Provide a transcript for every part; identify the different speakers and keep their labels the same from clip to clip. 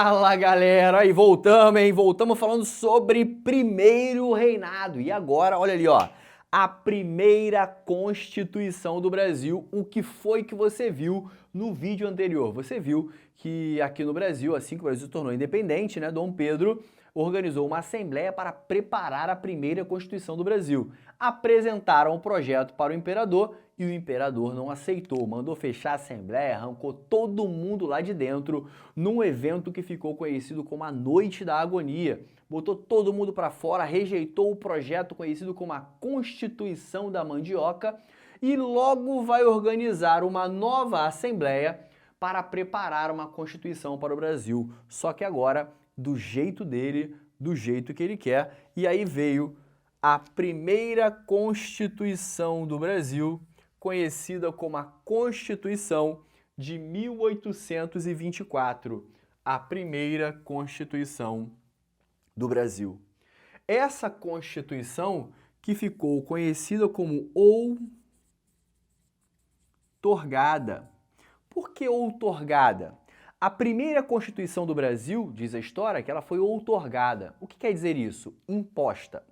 Speaker 1: Fala, galera! Aí voltamos, hein? Voltamos falando sobre primeiro reinado. E agora, olha ali, ó, a primeira Constituição do Brasil. O que foi que você viu no vídeo anterior? Você viu que aqui no Brasil, assim que o Brasil se tornou independente, né, Dom Pedro organizou uma assembleia para preparar a primeira Constituição do Brasil. Apresentaram o projeto para o imperador e o imperador não aceitou, mandou fechar a assembleia, arrancou todo mundo lá de dentro num evento que ficou conhecido como a Noite da Agonia. Botou todo mundo para fora, rejeitou o projeto conhecido como a Constituição da Mandioca e logo vai organizar uma nova assembleia para preparar uma Constituição para o Brasil. Só que agora do jeito dele, do jeito que ele quer, e aí veio a primeira Constituição do Brasil, conhecida como a Constituição de 1824, a primeira Constituição do Brasil. Essa Constituição que ficou conhecida como outorgada. Por que outorgada? A primeira Constituição do Brasil, diz a história, que ela foi outorgada. O que quer dizer isso? Imposta.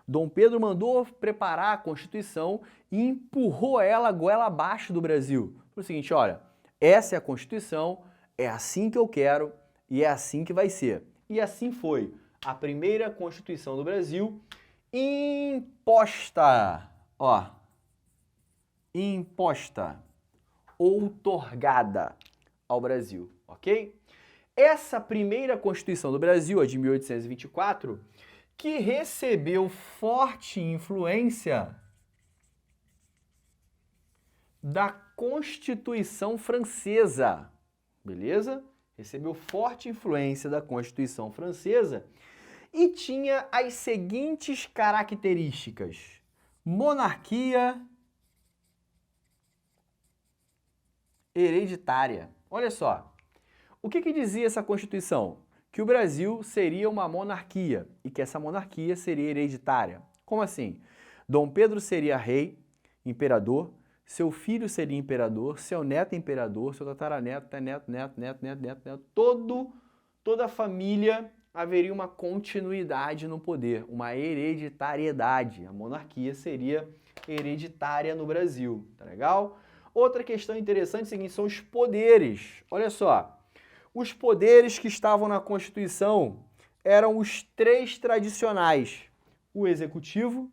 Speaker 1: Dom Pedro mandou preparar a Constituição e empurrou ela goela abaixo do Brasil. Foi o seguinte, olha, essa é a Constituição, é assim que eu quero e é assim que vai ser. E assim foi. A primeira Constituição do Brasil imposta. Ó, imposta, outorgada ao Brasil, ok? Essa primeira Constituição do Brasil, a de 1824, que recebeu forte influência da Constituição Francesa, beleza? Recebeu forte influência da Constituição Francesa e tinha as seguintes características: monarquia hereditária. Olha só, o que dizia essa Constituição? Que o Brasil seria uma monarquia e que essa monarquia seria hereditária. Como assim? Dom Pedro seria rei, imperador, seu filho seria imperador, seu neto imperador, seu tataraneto, neto, toda a família haveria uma continuidade no poder, uma hereditariedade. A monarquia seria hereditária no Brasil, tá legal? Outra questão interessante é o seguinte, são os poderes. Olha só, os poderes que estavam na Constituição eram os três tradicionais: o executivo,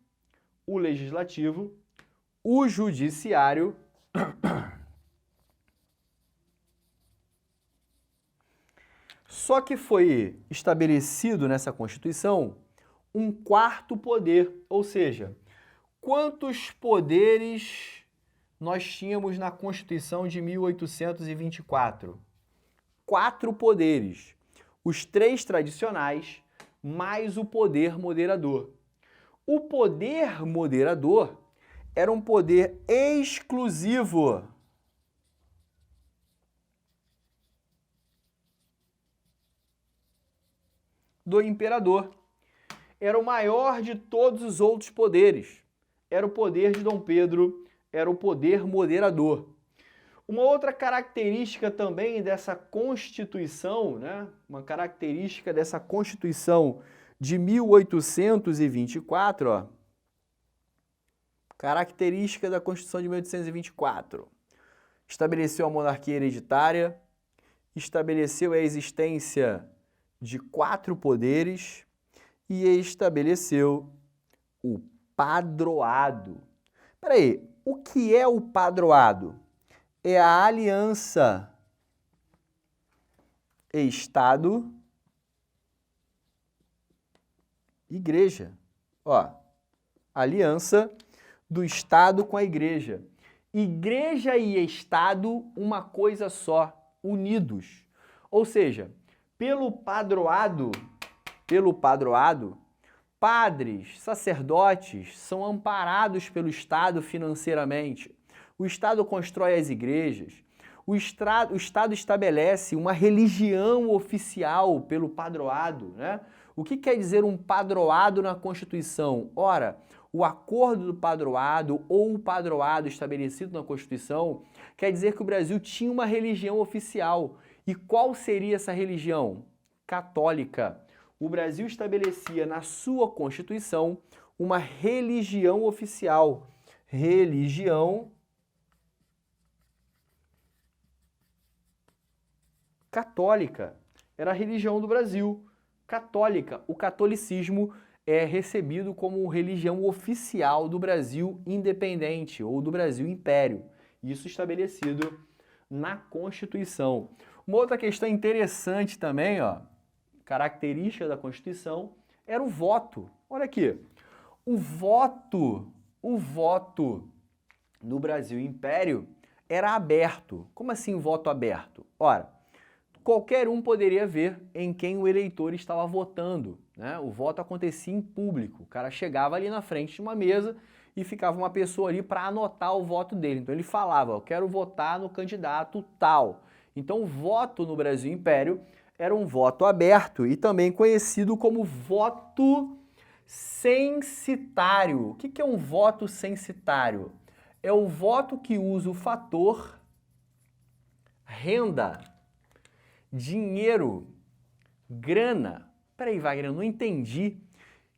Speaker 1: o legislativo, o judiciário Só que foi estabelecido nessa Constituição um quarto poder, ou seja, quantos poderes nós tínhamos na Constituição de 1824? 4 poderes. Os 3 tradicionais, mais o poder moderador. O poder moderador era um poder exclusivo do imperador. Era o maior de todos os outros poderes. Era o poder de Dom Pedro, era o poder moderador. Uma outra característica também dessa Constituição, né? Uma característica dessa Constituição de 1824, ó. Característica da Constituição de 1824. Estabeleceu a monarquia hereditária, estabeleceu a existência de 4 poderes e estabeleceu o padroado. Peraí, o que é o padroado? É a aliança Estado-Igreja. Ó, aliança do Estado com a Igreja. Igreja e Estado, uma coisa só, unidos. Ou seja, pelo padroado, padres, sacerdotes são amparados pelo Estado financeiramente. O Estado constrói as igrejas. O Estado estabelece uma religião oficial pelo padroado, né? O que quer dizer um padroado na Constituição? Ora, o acordo do padroado ou o padroado estabelecido na Constituição quer dizer que o Brasil tinha uma religião oficial. E qual seria essa religião? católica. O Brasil estabelecia na sua Constituição uma religião oficial. Religião católica. Era a religião do Brasil, católica. O catolicismo é recebido como religião oficial do Brasil independente ou do Brasil império. Isso estabelecido na Constituição. Uma outra questão interessante também, ó, característica da Constituição, era o voto. Olha aqui, o voto no Brasil Império era aberto. Como assim o voto aberto? Ora, qualquer um poderia ver em quem o eleitor estava votando, né? O voto acontecia em público. O cara chegava ali na frente de uma mesa e ficava uma pessoa ali para anotar o voto dele. Então ele falava, eu quero votar no candidato tal. Então o voto no Brasil Império era um voto aberto e também conhecido como voto censitário. O que é um voto censitário? É o voto que usa o fator renda, dinheiro, grana. Peraí, Wagner, eu não entendi.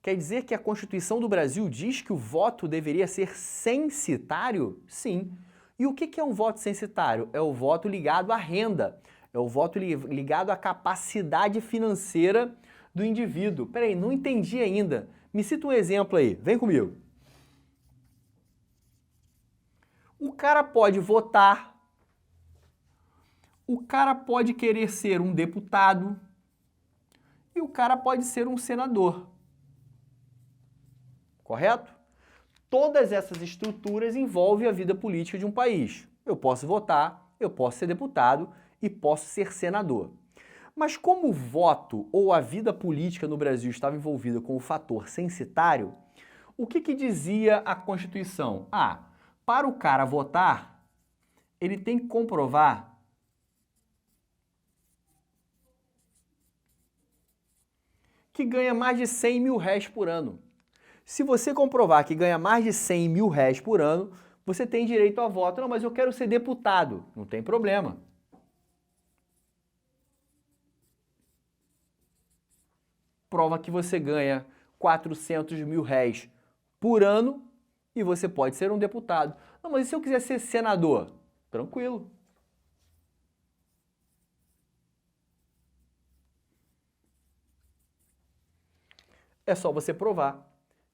Speaker 1: Quer dizer que a Constituição do Brasil diz que o voto deveria ser censitário? Sim. E o que é um voto censitário? É o voto ligado à renda, é o voto ligado à capacidade financeira do indivíduo. Peraí, não entendi ainda. Me cita um exemplo aí, vem comigo. O cara pode votar, o cara pode querer ser um deputado e o cara pode ser um senador. Correto? Todas essas estruturas envolvem a vida política de um país. Eu posso votar, eu posso ser deputado e posso ser senador. Mas como o voto ou a vida política no Brasil estava envolvida com o fator censitário, o que dizia a Constituição? Para o cara votar, ele tem que comprovar que ganha mais de 100 mil réis por ano. Se você comprovar que ganha mais de 100 mil réis por ano, você tem direito a voto. Não, mas eu quero ser deputado. Não tem problema. Prova que você ganha 400 mil réis por ano e você pode ser um deputado. Não, mas e se eu quiser ser senador? Tranquilo. É só você provar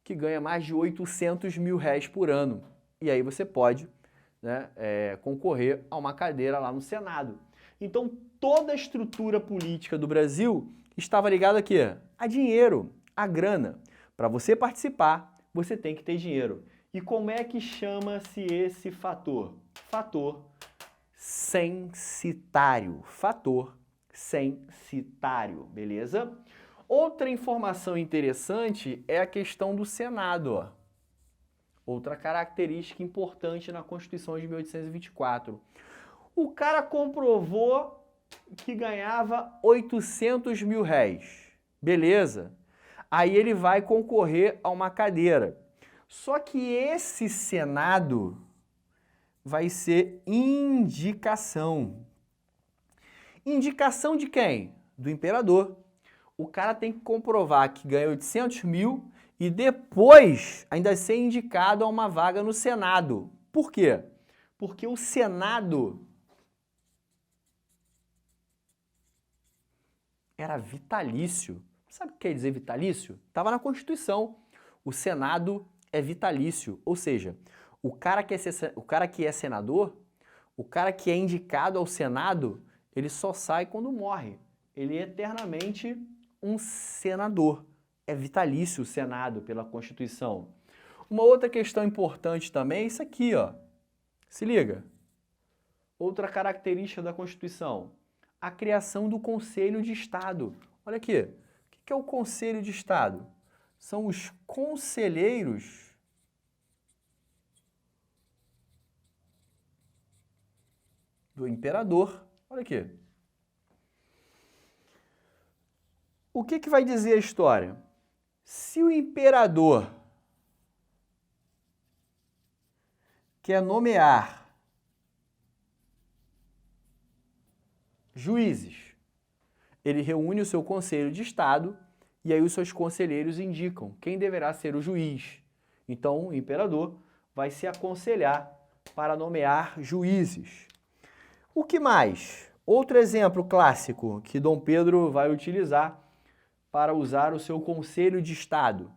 Speaker 1: que ganha mais de 800 mil réis por ano. E aí você pode, né, concorrer a uma cadeira lá no Senado. Então, toda a estrutura política do Brasil estava ligada aqui a dinheiro, a grana. Para você participar, você tem que ter dinheiro. E como é que chama-se esse fator? Fator censitário. Fator censitário, beleza? Outra informação interessante é a questão do Senado. Ó. Outra característica importante na Constituição de 1824. O cara comprovou que ganhava 800 mil réis. Beleza. Aí ele vai concorrer a uma cadeira. Só que esse Senado vai ser indicação. Indicação de quem? Do imperador. O cara tem que comprovar que ganha 800 mil e depois ainda ser indicado a uma vaga no Senado. Por quê? Porque o Senado era vitalício. Sabe o que quer dizer vitalício? Estava na Constituição. O Senado é vitalício, ou seja, o cara que é senador, o cara que é indicado ao Senado, ele só sai quando morre. Ele é eternamente um senador. É vitalício o Senado pela Constituição. Uma outra questão importante também é isso aqui, ó. Se liga. Outra característica da Constituição, a criação do Conselho de Estado. Olha aqui, o que é o Conselho de Estado? São os conselheiros do imperador. Olha aqui. O que vai dizer a história? Se o imperador quer nomear juízes, ele reúne o seu Conselho de Estado e aí os seus conselheiros indicam quem deverá ser o juiz. Então, o imperador vai se aconselhar para nomear juízes. O que mais? Outro exemplo clássico que Dom Pedro vai utilizar para usar o seu Conselho de Estado.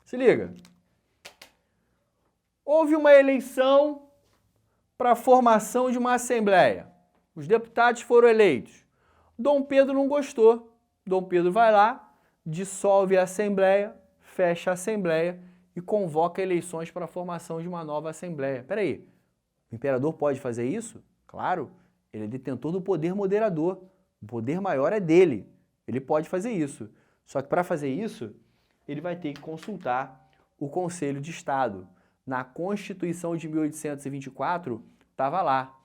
Speaker 1: Se liga. Houve uma eleição para a formação de uma assembleia. Os deputados foram eleitos. Dom Pedro não gostou. Dom Pedro vai lá, dissolve a assembleia, fecha a assembleia e convoca eleições para a formação de uma nova assembleia. Peraí, o imperador pode fazer isso? Claro, ele é detentor do poder moderador. O poder maior é dele. Ele pode fazer isso. Só que para fazer isso, ele vai ter que consultar o Conselho de Estado. Na Constituição de 1824, estava lá,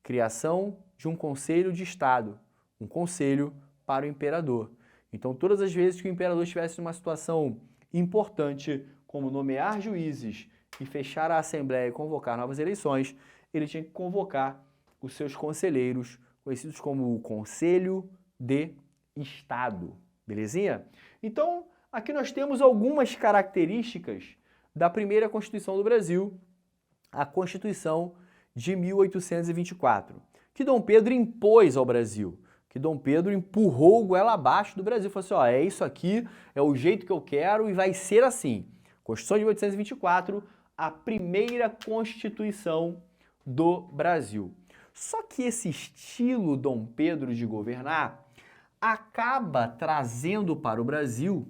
Speaker 1: criação de um Conselho de Estado, um conselho para o imperador. Então, todas as vezes que o imperador estivesse numa situação importante, como nomear juízes e fechar a Assembleia e convocar novas eleições, ele tinha que convocar os seus conselheiros, conhecidos como o Conselho de Estado. Belezinha? Então, aqui nós temos algumas características da primeira Constituição do Brasil, a Constituição de 1824, que Dom Pedro impôs ao Brasil, que Dom Pedro empurrou goela abaixo do Brasil, falou assim, ó, é isso aqui, é o jeito que eu quero e vai ser assim. Constituição de 1824, a primeira Constituição do Brasil. Só que esse estilo Dom Pedro de governar acaba trazendo para o Brasil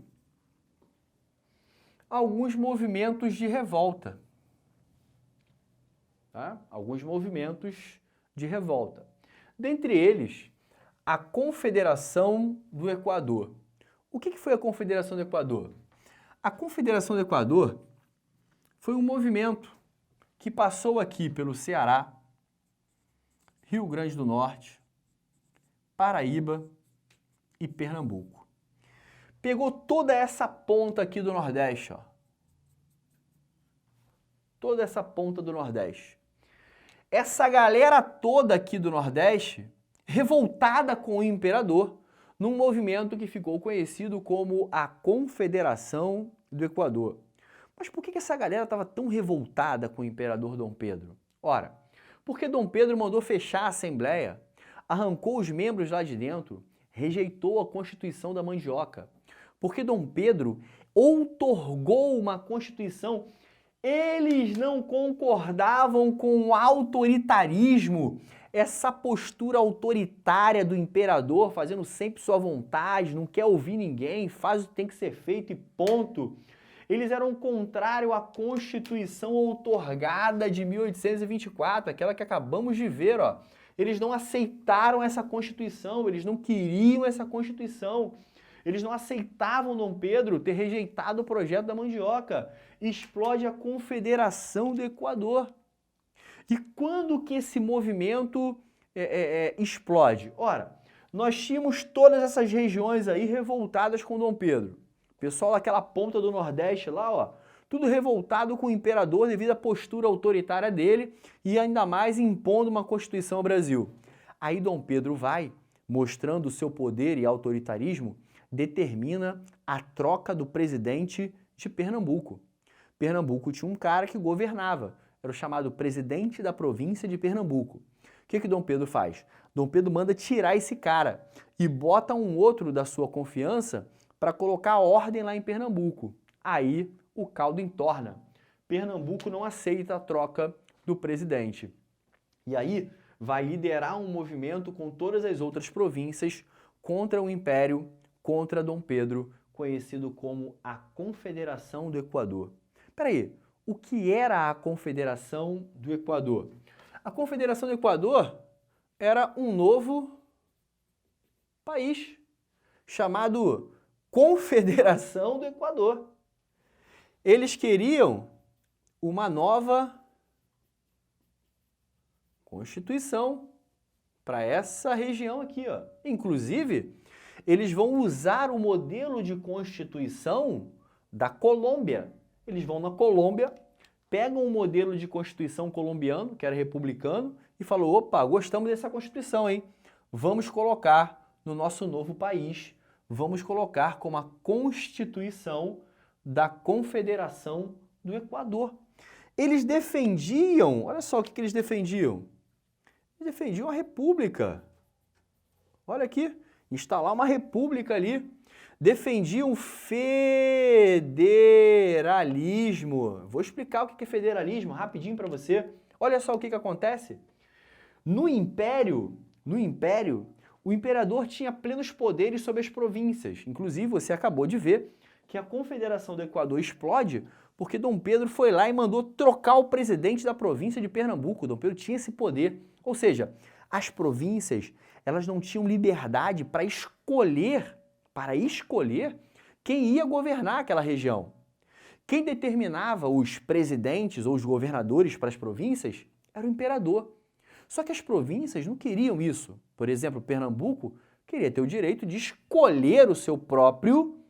Speaker 1: alguns movimentos de revolta. Tá? Alguns movimentos de revolta. Dentre eles, a Confederação do Equador. O que foi a Confederação do Equador? A Confederação do Equador foi um movimento que passou aqui pelo Ceará, Rio Grande do Norte, Paraíba e Pernambuco. Pegou toda essa ponta aqui do Nordeste, ó. Toda essa ponta do Nordeste. Essa galera toda aqui do Nordeste, revoltada com o imperador, num movimento que ficou conhecido como a Confederação do Equador. Mas por que essa galera estava tão revoltada com o imperador Dom Pedro? Ora, porque Dom Pedro mandou fechar a Assembleia, arrancou os membros lá de dentro, rejeitou a Constituição da Mandioca. Porque Dom Pedro outorgou uma Constituição, eles não concordavam com o autoritarismo, essa postura autoritária do imperador, fazendo sempre sua vontade, não quer ouvir ninguém, faz o que tem que ser feito e ponto. Eles eram contrários à Constituição outorgada de 1824, aquela que acabamos de ver, ó. Eles não aceitaram essa Constituição, eles não queriam essa Constituição. Eles não aceitavam Dom Pedro ter rejeitado o projeto da Mandioca. Explode a Confederação do Equador. E quando que esse movimento explode? Ora, nós tínhamos todas essas regiões aí revoltadas com Dom Pedro. O pessoal daquela ponta do Nordeste lá, ó, tudo revoltado com o imperador devido à postura autoritária dele e ainda mais impondo uma Constituição ao Brasil. Aí Dom Pedro vai, mostrando o seu poder e autoritarismo, determina a troca do presidente de Pernambuco. Pernambuco tinha um cara que governava, era o chamado presidente da província de Pernambuco. O que Dom Pedro faz? Dom Pedro manda tirar esse cara e bota um outro da sua confiança para colocar ordem lá em Pernambuco. Aí o caldo entorna. Pernambuco não aceita a troca do presidente. E aí vai liderar um movimento com todas as outras províncias contra o Império, contra Dom Pedro, conhecido como a Confederação do Equador. Peraí, o que era a Confederação do Equador? A Confederação do Equador era um novo país chamado Confederação do Equador. Eles queriam uma nova Constituição para essa região aqui, ó. Inclusive, eles vão usar o modelo de constituição da Colômbia. Eles vão na Colômbia, pegam o modelo de constituição colombiano, que era republicano, e falam, opa, gostamos dessa constituição, hein? Vamos colocar no nosso novo país, vamos colocar como a Constituição da Confederação do Equador. Eles defendiam, olha só o que eles defendiam. Eles defendiam a república. Olha aqui, instalar uma república ali. Defendiam federalismo. Vou explicar o que é federalismo rapidinho para você. Olha só o que acontece. No Império, o imperador tinha plenos poderes sobre as províncias. Inclusive, você acabou de ver que a Confederação do Equador explode porque Dom Pedro foi lá e mandou trocar o presidente da província de Pernambuco. Dom Pedro tinha esse poder. Ou seja, as províncias, elas não tinham liberdade para escolher quem ia governar aquela região. Quem determinava os presidentes ou os governadores para as províncias era o imperador. Só que as províncias não queriam isso. Por exemplo, Pernambuco queria ter o direito de escolher o seu próprio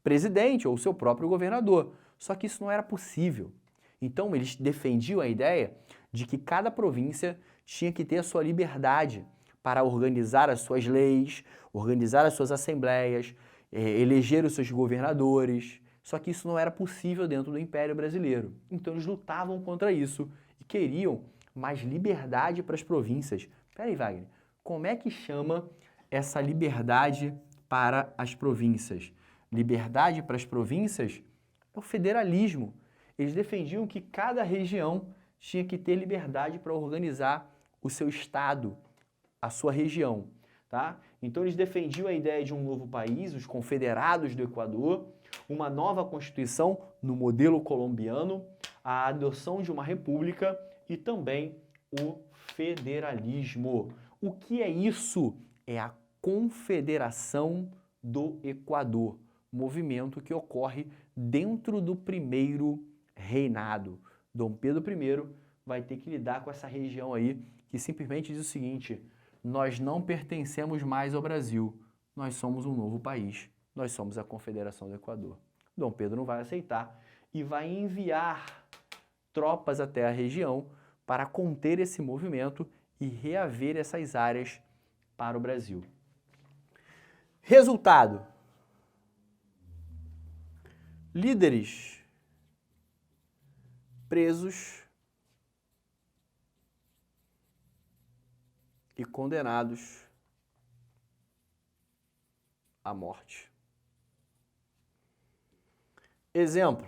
Speaker 1: presidente ou o seu próprio governador. Só que isso não era possível. Então, eles defendiam a ideia de que cada província tinha que ter a sua liberdade para organizar as suas leis, organizar as suas assembleias, eleger os seus governadores. Só que isso não era possível dentro do Império Brasileiro. Então, eles lutavam contra isso e queriam mais liberdade para as províncias. Peraí, Wagner, como é que chama essa liberdade para as províncias? Liberdade para as províncias é o federalismo. Eles defendiam que cada região tinha que ter liberdade para organizar o seu estado, a sua região, tá? Então eles defendiam a ideia de um novo país, os confederados do Equador, uma nova constituição no modelo colombiano, a adoção de uma república e também o federalismo. O que é isso? É a Confederação do Equador, movimento que ocorre dentro do primeiro reinado. Dom Pedro I vai ter que lidar com essa região aí que simplesmente diz o seguinte: nós não pertencemos mais ao Brasil, nós somos um novo país, nós somos a Confederação do Equador. Dom Pedro não vai aceitar e vai enviar tropas até a região para conter esse movimento e reaver essas áreas para o Brasil. Resultado: líderes presos e condenados à morte. Exemplo: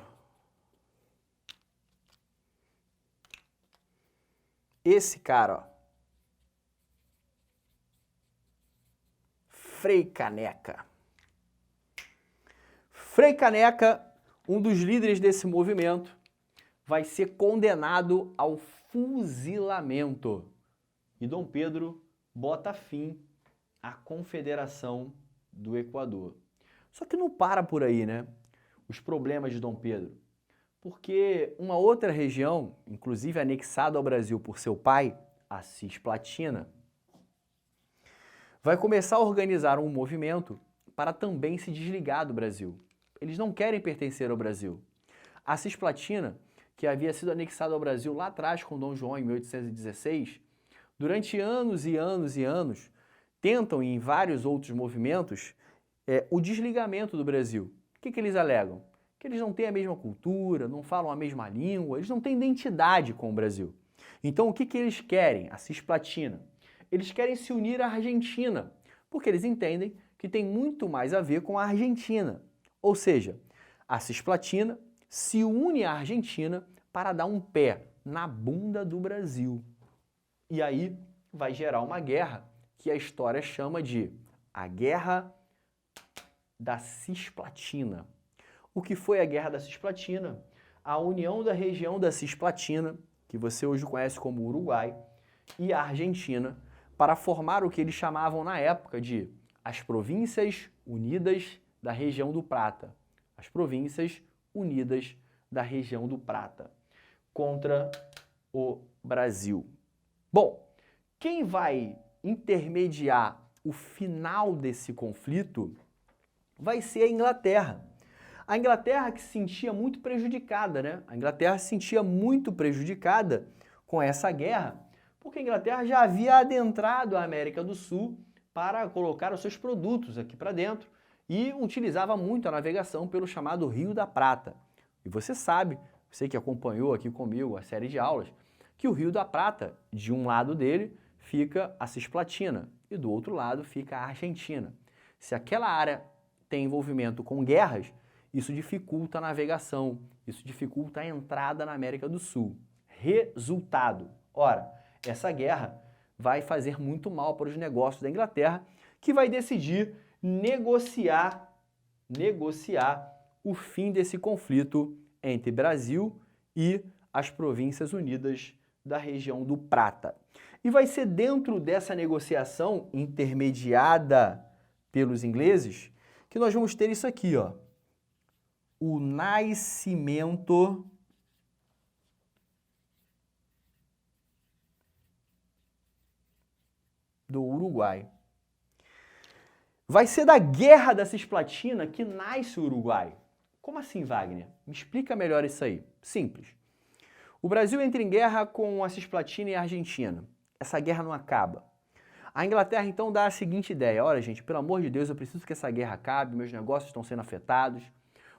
Speaker 1: esse cara, ó, Frei Caneca. Frei Caneca, um dos líderes desse movimento, vai ser condenado ao fuzilamento. E Dom Pedro bota fim à Confederação do Equador. Só que não para por aí, né? Os problemas de Dom Pedro. Porque uma outra região, inclusive anexada ao Brasil por seu pai, a Cisplatina, vai começar a organizar um movimento para também se desligar do Brasil. Eles não querem pertencer ao Brasil. A Cisplatina, que havia sido anexada ao Brasil lá atrás com Dom João em 1816, durante anos e anos e anos, tentam em vários outros movimentos o desligamento do Brasil. O que eles alegam? Que eles não têm a mesma cultura, não falam a mesma língua, eles não têm identidade com o Brasil. Então o que eles querem? A Cisplatina. Eles querem se unir à Argentina, porque eles entendem que tem muito mais a ver com a Argentina. Ou seja, a Cisplatina se une à Argentina para dar um pé na bunda do Brasil. E aí vai gerar uma guerra que a história chama de a Guerra da Cisplatina. O que foi a Guerra da Cisplatina? A união da região da Cisplatina, que você hoje conhece como Uruguai, e a Argentina, para formar o que eles chamavam na época de as Províncias Unidas da Região do Prata. As Províncias Unidas da Região do Prata, contra o Brasil. Bom, quem vai intermediar o final desse conflito vai ser a Inglaterra. A Inglaterra que se sentia muito prejudicada, né? A Inglaterra se sentia muito prejudicada com essa guerra, porque a Inglaterra já havia adentrado a América do Sul para colocar os seus produtos aqui para dentro e utilizava muito a navegação pelo chamado Rio da Prata. E você sabe, você que acompanhou aqui comigo a série de aulas, que o Rio da Prata, de um lado dele, fica a Cisplatina e do outro lado fica a Argentina. Se aquela área tem envolvimento com guerras, isso dificulta a navegação, isso dificulta a entrada na América do Sul. Resultado, ora, essa guerra vai fazer muito mal para os negócios da Inglaterra, que vai decidir negociar o fim desse conflito entre Brasil e as Províncias Unidas da região do Prata. E vai ser dentro dessa negociação intermediada pelos ingleses que nós vamos ter isso aqui, ó. O nascimento do Uruguai. Vai ser da Guerra da Cisplatina que nasce o Uruguai. Como assim, Wagner? Me explica melhor isso aí. Simples. O Brasil entra em guerra com a Cisplatina e a Argentina. Essa guerra não acaba. A Inglaterra, então, dá a seguinte ideia. Olha, gente, pelo amor de Deus, eu preciso que essa guerra acabe, meus negócios estão sendo afetados.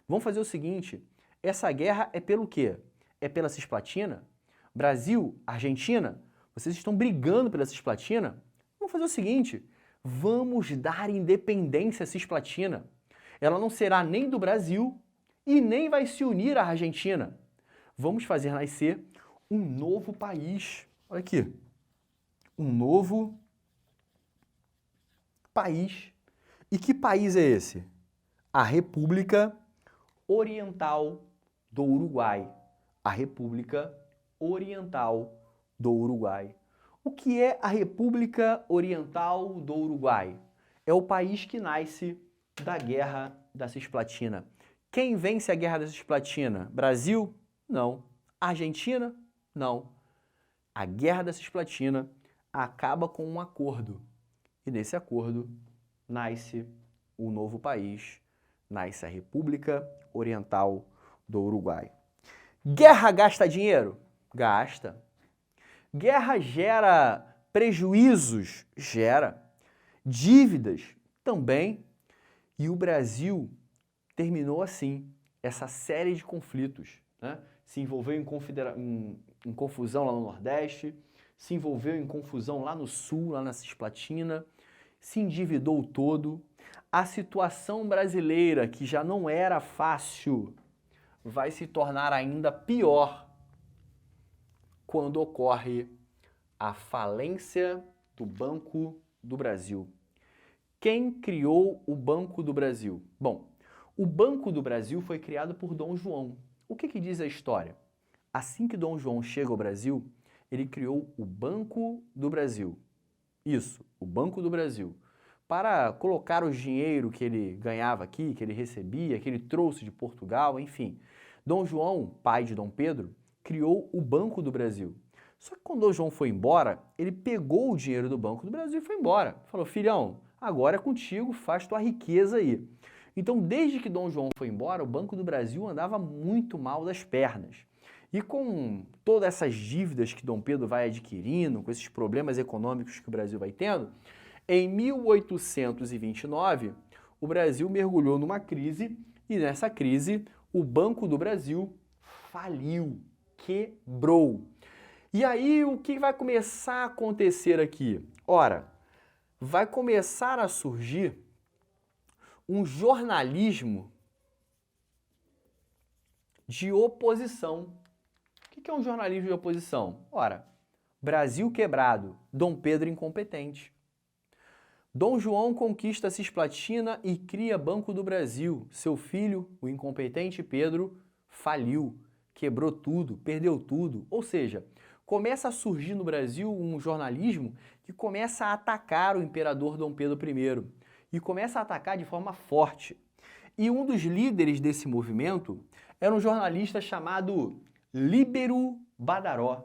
Speaker 1: Vamos fazer o seguinte, essa guerra é pelo quê? É pela Cisplatina? Brasil, Argentina, vocês estão brigando pela Cisplatina? Vamos fazer o seguinte, vamos dar independência à Cisplatina. Ela não será nem do Brasil e nem vai se unir à Argentina. Vamos fazer nascer um novo país. Olha aqui, um novo país. E que país é esse? A República Oriental do Uruguai. A República Oriental do Uruguai. O que é a República Oriental do Uruguai? É o país que nasce da Guerra da Cisplatina. Quem vence a Guerra da Cisplatina? Brasil? Não. Argentina? Não. A Guerra da Cisplatina acaba com um acordo. E nesse acordo nasce o novo país, nasce a República Oriental do Uruguai. Guerra gasta dinheiro? Gasta. Guerra gera prejuízos? Gera. Dívidas? Também. E o Brasil terminou assim, essa série de conflitos, né? Se envolveu em confusão lá no Nordeste, se envolveu em confusão lá no Sul, lá na Cisplatina, se endividou todo. A situação brasileira, que já não era fácil, vai se tornar ainda pior quando ocorre a falência do Banco do Brasil. Quem criou o Banco do Brasil? Bom, o Banco do Brasil foi criado por Dom João. O que diz a história? Assim que Dom João chega ao Brasil, ele criou o Banco do Brasil. Isso, o Banco do Brasil. Para colocar o dinheiro que ele ganhava aqui, que ele recebia, que ele trouxe de Portugal, enfim. Dom João, pai de Dom Pedro, criou o Banco do Brasil. Só que quando Dom João foi embora, ele pegou o dinheiro do Banco do Brasil e foi embora. Falou, filhão, agora é contigo, faz tua riqueza aí. Então, desde que Dom João foi embora, o Banco do Brasil andava muito mal das pernas. E com todas essas dívidas que Dom Pedro vai adquirindo, com esses problemas econômicos que o Brasil vai tendo, em 1829, o Brasil mergulhou numa crise e nessa crise o Banco do Brasil faliu, quebrou. E aí o que vai começar a acontecer aqui? Ora, vai começar a surgir um jornalismo de oposição. O que é um jornalismo de oposição? Ora, Brasil quebrado, Dom Pedro incompetente. Dom João conquista a Cisplatina e cria Banco do Brasil. Seu filho, o incompetente Pedro, faliu, quebrou tudo, perdeu tudo. Ou seja, começa a surgir no Brasil um jornalismo que começa a atacar o imperador Dom Pedro I e começa a atacar de forma forte. E um dos líderes desse movimento era um jornalista chamado Líbero Badaró.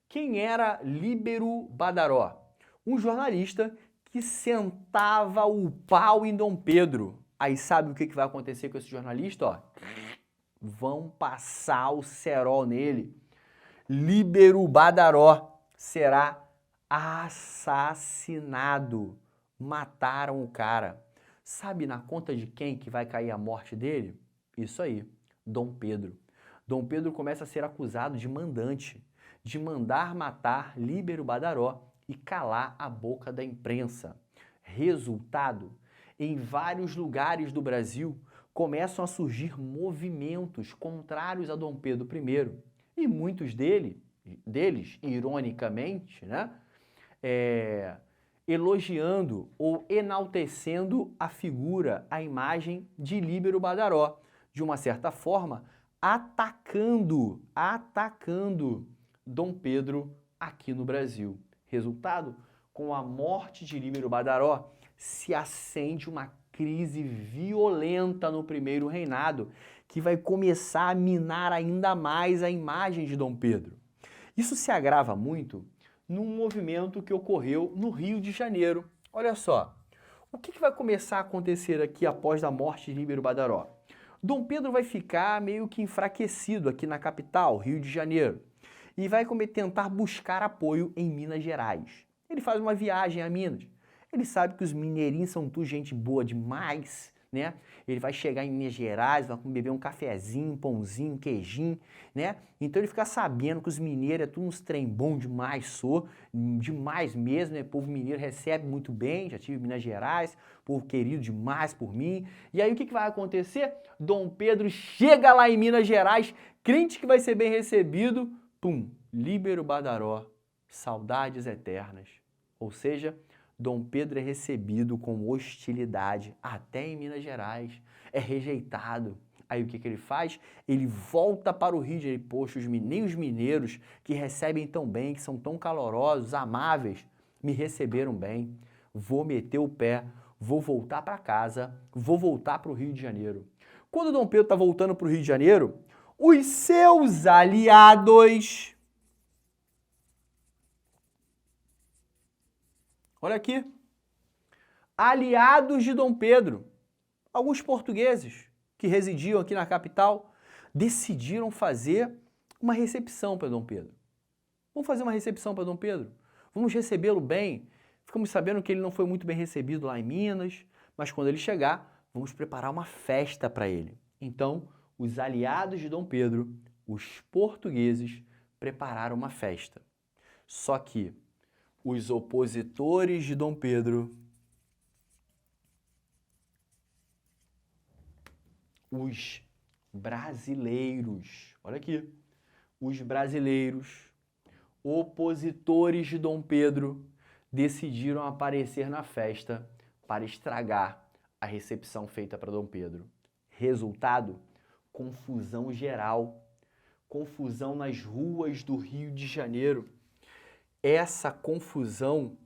Speaker 1: Quem era Líbero Badaró? Um jornalista que sentava o pau em Dom Pedro. Aí sabe o que vai acontecer com esse jornalista? Ó? Vão passar o cerol nele. Líbero Badaró será assassinado. Mataram o cara. Sabe na conta de quem que vai cair a morte dele? Isso aí, Dom Pedro. Dom Pedro começa a ser acusado de mandante, de mandar matar Líbero Badaró e calar a boca da imprensa. Resultado, em vários lugares do Brasil começam a surgir movimentos contrários a Dom Pedro I. E muitos deles, ironicamente, né, elogiando ou enaltecendo a figura, a imagem de Líbero Badaró. De uma certa forma, atacando Dom Pedro aqui no Brasil. Resultado, com a morte de Líbero Badaró, se acende uma crise violenta no primeiro reinado, que vai começar a minar ainda mais a imagem de Dom Pedro. Isso se agrava muito num movimento que ocorreu no Rio de Janeiro. Olha só, o que vai começar a acontecer aqui após a morte de Líbero Badaró? Dom Pedro vai ficar meio que enfraquecido aqui na capital, Rio de Janeiro, e vai tentar buscar apoio em Minas Gerais. Ele faz uma viagem a Minas. Ele sabe que os mineirinhos são tudo gente boa demais, né? Ele vai chegar em Minas Gerais, vai beber um cafezinho, um pãozinho, um queijinho, né? Então ele fica sabendo que os mineiros é tudo uns trem bom demais, demais mesmo, né? O povo mineiro recebe muito bem, já tive em Minas Gerais, povo querido demais por mim. E aí o que vai acontecer? Dom Pedro chega lá em Minas Gerais, crente que vai ser bem recebido, pum, Líbero Badaró, saudades eternas. Ou seja, Dom Pedro é recebido com hostilidade, até em Minas Gerais, é rejeitado. Aí o que ele faz? Ele volta para o Rio de Janeiro. Poxa, nem os mineiros que recebem tão bem, que são tão calorosos, amáveis, me receberam bem. Vou meter o pé, vou voltar para casa, vou voltar para o Rio de Janeiro. Quando Dom Pedro está voltando para o Rio de Janeiro, os seus aliados... Olha aqui, aliados de Dom Pedro, alguns portugueses que residiam aqui na capital, decidiram fazer uma recepção para Dom Pedro. Vamos fazer uma recepção para Dom Pedro? Vamos recebê-lo bem? Ficamos sabendo que ele não foi muito bem recebido lá em Minas, mas quando ele chegar, vamos preparar uma festa para ele. Então, os aliados de Dom Pedro, os portugueses, prepararam uma festa. Só que os opositores de Dom Pedro, os brasileiros, olha aqui, os brasileiros, opositores de Dom Pedro, decidiram aparecer na festa para estragar a recepção feita para Dom Pedro. Resultado, confusão geral, confusão nas ruas do Rio de Janeiro. Essa confusão,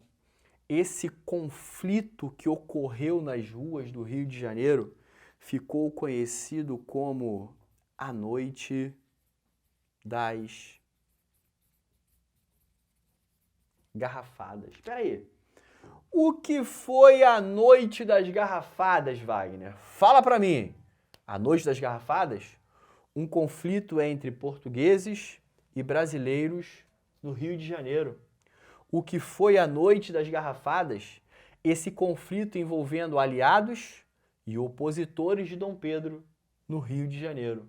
Speaker 1: esse conflito que ocorreu nas ruas do Rio de Janeiro ficou conhecido como a Noite das Garrafadas. Espera aí, o que foi a Noite das Garrafadas, Wagner? Fala pra mim. A Noite das Garrafadas? Um conflito entre portugueses e brasileiros no Rio de Janeiro. O que foi a Noite das Garrafadas? Esse conflito envolvendo aliados e opositores de Dom Pedro no Rio de Janeiro.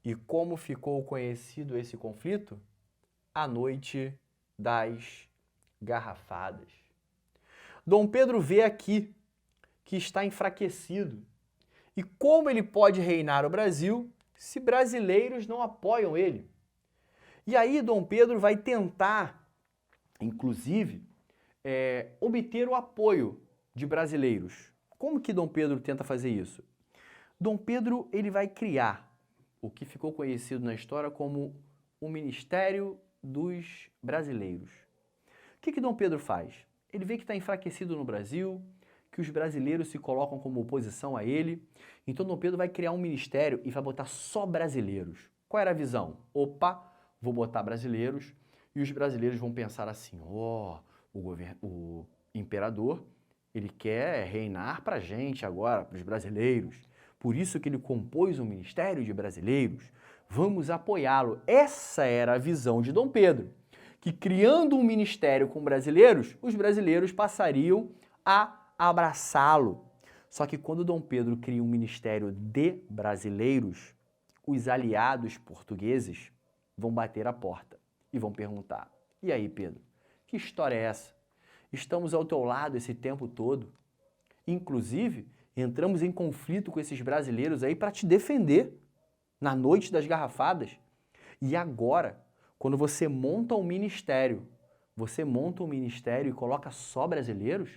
Speaker 1: E como ficou conhecido esse conflito? A Noite das Garrafadas. Dom Pedro vê aqui que está enfraquecido. E como ele pode reinar o Brasil se brasileiros não apoiam ele? E aí Dom Pedro vai tentar, inclusive, obter o apoio de brasileiros. Como que Dom Pedro tenta fazer isso? Dom Pedro ele vai criar o que ficou conhecido na história como o Ministério dos Brasileiros. O que Dom Pedro faz? Ele vê que está enfraquecido no Brasil, que os brasileiros se colocam como oposição a ele. Então Dom Pedro vai criar um ministério e vai botar só brasileiros. Qual era a visão? Opa, vou botar brasileiros e os brasileiros vão pensar assim, O imperador, ele quer reinar para a gente agora, para os brasileiros. Por isso que ele compôs um Ministério de Brasileiros. Vamos apoiá-lo. Essa era a visão de Dom Pedro, que criando um ministério com brasileiros, os brasileiros passariam a abraçá-lo. Só que quando Dom Pedro cria um ministério de brasileiros, os aliados portugueses vão bater a porta e vão perguntar: e aí, Pedro, que história é essa? Estamos ao teu lado esse tempo todo. Inclusive, entramos em conflito com esses brasileiros aí para te defender na noite das garrafadas. E agora, quando você monta um ministério e coloca só brasileiros?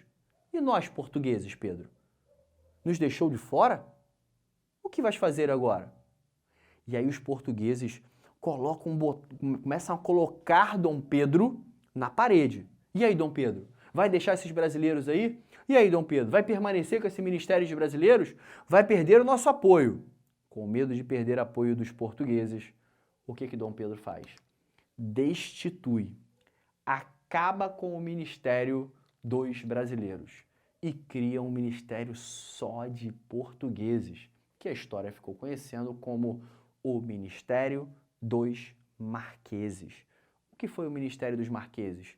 Speaker 1: E nós, portugueses, Pedro? Nos deixou de fora? O que vais fazer agora? E aí os portugueses começam a colocar Dom Pedro na parede. E aí, Dom Pedro, vai deixar esses brasileiros aí? E aí, Dom Pedro, vai permanecer com esse ministério de brasileiros? Vai perder o nosso apoio. Com medo de perder apoio dos portugueses, o que Dom Pedro faz? Destitui, acaba com o ministério dos brasileiros e cria um ministério só de portugueses, que a história ficou conhecendo como o Ministério dos Marqueses. O que foi o Ministério dos Marqueses?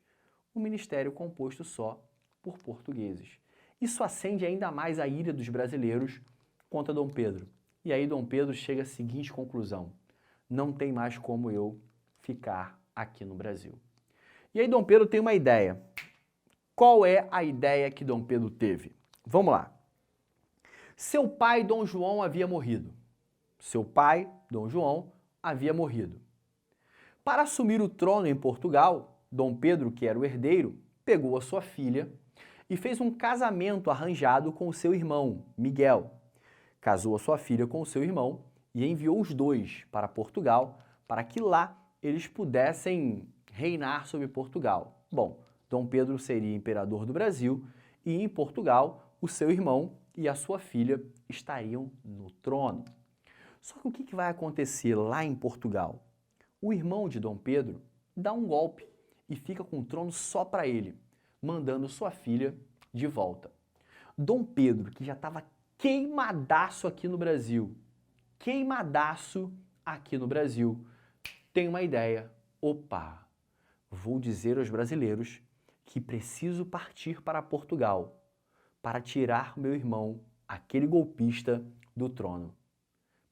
Speaker 1: Um ministério composto só por portugueses. Isso acende ainda mais a ira dos brasileiros contra Dom Pedro. E aí Dom Pedro chega à seguinte conclusão: não tem mais como eu ficar aqui no Brasil. E aí Dom Pedro tem uma ideia. Qual é a ideia que Dom Pedro teve? Vamos lá. Seu pai, Dom João, havia morrido. Seu pai, Dom João, havia morrido. Para assumir o trono em Portugal, Dom Pedro, que era o herdeiro, pegou a sua filha e fez um casamento arranjado com o seu irmão, Miguel. Casou a sua filha com o seu irmão e enviou os dois para Portugal para que lá eles pudessem reinar sobre Portugal. Bom, Dom Pedro seria imperador do Brasil e em Portugal o seu irmão e a sua filha estariam no trono. Só que o que vai acontecer lá em Portugal? O irmão de Dom Pedro dá um golpe e fica com o trono só para ele, mandando sua filha de volta. Dom Pedro, que já estava queimadaço aqui no Brasil, tem uma ideia. Opa, vou dizer aos brasileiros que preciso partir para Portugal para tirar meu irmão, aquele golpista, do trono.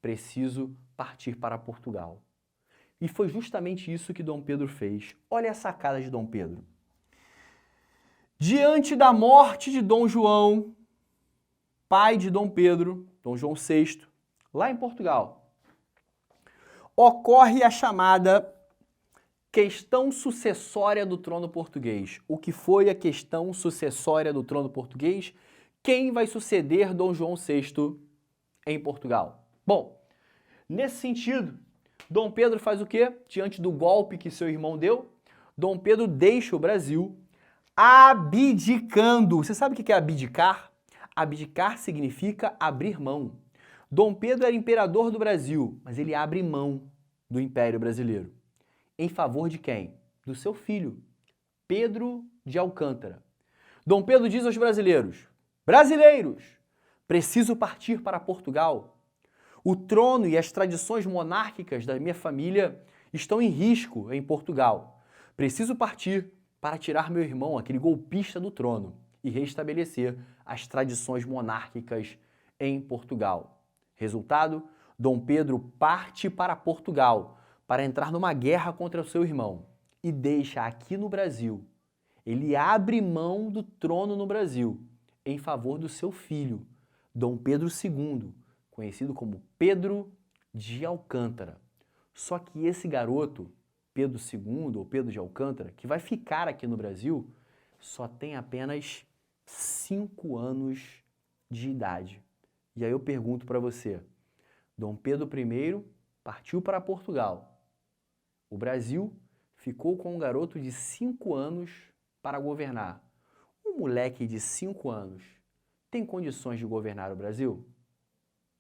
Speaker 1: Preciso partir para Portugal. E foi justamente isso que Dom Pedro fez. Olha a sacada de Dom Pedro. Diante da morte de Dom João, pai de Dom Pedro, Dom João VI, lá em Portugal, ocorre a chamada questão sucessória do trono português. O que foi a questão sucessória do trono português? Quem vai suceder Dom João VI em Portugal? Bom, nesse sentido, Dom Pedro faz o quê? Diante do golpe que seu irmão deu, Dom Pedro deixa o Brasil abdicando. Você sabe o que é abdicar? Abdicar significa abrir mão. Dom Pedro era imperador do Brasil, mas ele abre mão do Império Brasileiro. Em favor de quem? Do seu filho, Pedro de Alcântara. Dom Pedro diz aos brasileiros: brasileiros, preciso partir para Portugal. O trono e as tradições monárquicas da minha família estão em risco em Portugal. Preciso partir para tirar meu irmão, aquele golpista, do trono e restabelecer as tradições monárquicas em Portugal. Resultado, Dom Pedro parte para Portugal para entrar numa guerra contra o seu irmão e deixa aqui no Brasil. Ele abre mão do trono no Brasil em favor do seu filho, Dom Pedro II, conhecido como Pedro de Alcântara. Só que esse garoto, Pedro II ou Pedro de Alcântara, que vai ficar aqui no Brasil, só tem apenas 5 anos de idade. E aí eu pergunto para você, Dom Pedro I partiu para Portugal. O Brasil ficou com um garoto de 5 anos para governar. Um moleque de 5 anos tem condições de governar o Brasil?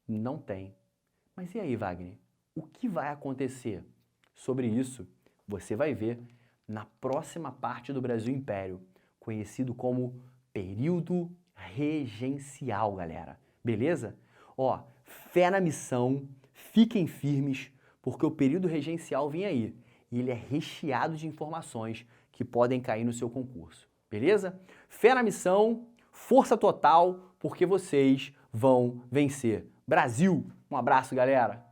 Speaker 1: Não tem. Mas e aí, Wagner? O que vai acontecer? Sobre isso, você vai ver na próxima parte do Brasil Império, conhecido como período regencial, galera. Beleza? Ó, fé na missão, fiquem firmes, porque o período regencial vem aí. E ele é recheado de informações que podem cair no seu concurso. Beleza? Fé na missão, força total, porque vocês vão vencer. Brasil! Um abraço, galera!